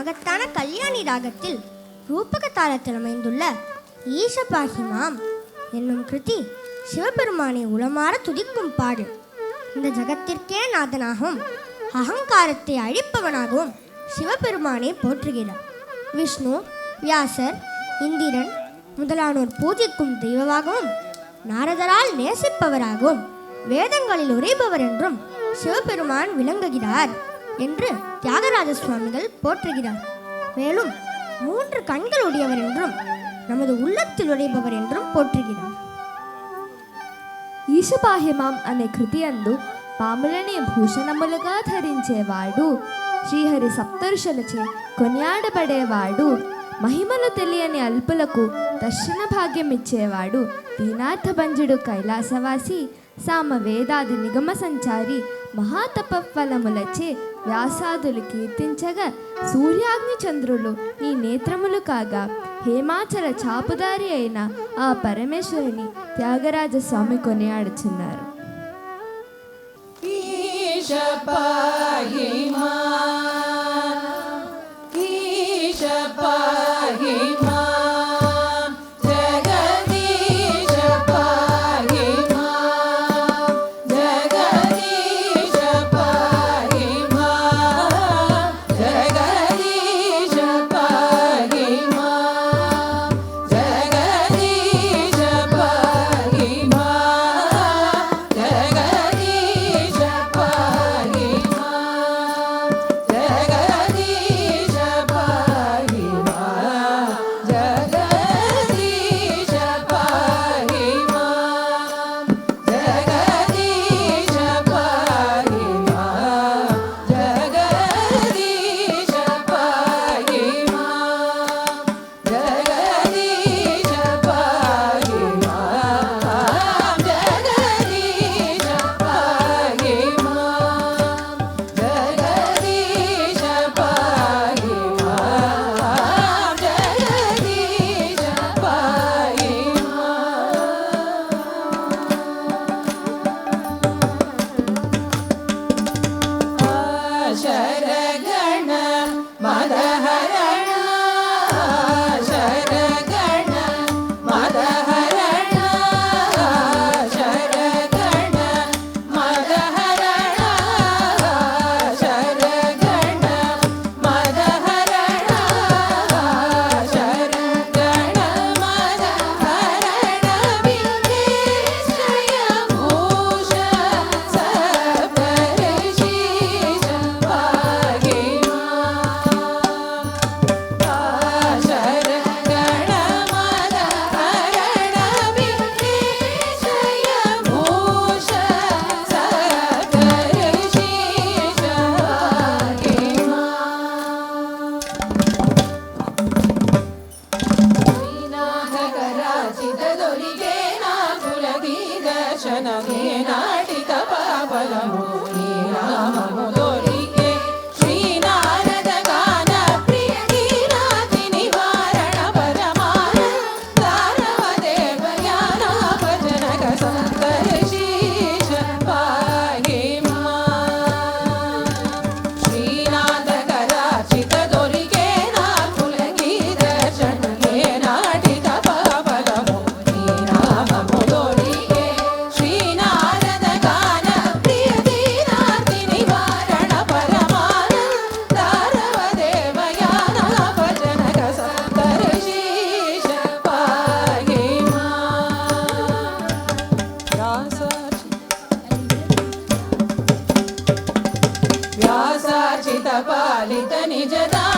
மகத்தான கல்யாணி ராகத்தில் ரூபக தாளத்தில் அமைந்துள்ள ஈஷபாஹிமாம் என்னும் கிருதி சிவபெருமானை உளமாற துதிக்கும் பாடு. இந்த ஜகத்திற்கே நாதனாகவும் அகங்காரத்தை அழிப்பவனாகவும் சிவபெருமானை போற்றுகிறார். விஷ்ணு, வியாசர், இந்திரன் முதலானோர் பூஜிக்கும் தெய்வமாகவும் நாரதரால் நேசிப்பவராகவும் வேதங்களில் உரைபவர் என்றும் சிவபெருமான் விளங்குகிறார் என்று தியாகராஜ சுவாமிகள் போற்றுகிறார். மேலும் 3 கண்கள் உடையவர் என்றும் நமது உள்ளத்தில் உரைபவர் என்றும் పోట్రిగినారు. ఈశబాహ్యమాం అనే కృతి అందు పాములని భూషణములుగా ధరించేవాడు, శ్రీహరి సప్తఋషులచే కొనియాడబడేవాడు, మహిమలు తెలియని అల్పులకు దర్శన భాగ్యం ఇచ్చేవాడు, దీనార్థభంజుడు కైలాసవాసి, సామ వేదాది నిగమ సంచారి, మహాతపఫలములచే వ్యాసాదులు కీర్తించగా సూర్యాగ్ని చంద్రులు నీ నేత్రములు కాగా హేమాచల చాపుదారి అయిన ఆ పరమేశ్వరుని త్యాగరాజ స్వామి కొనియాడుచున్నారు. వ్యాసాచిత పాలిత నిజదా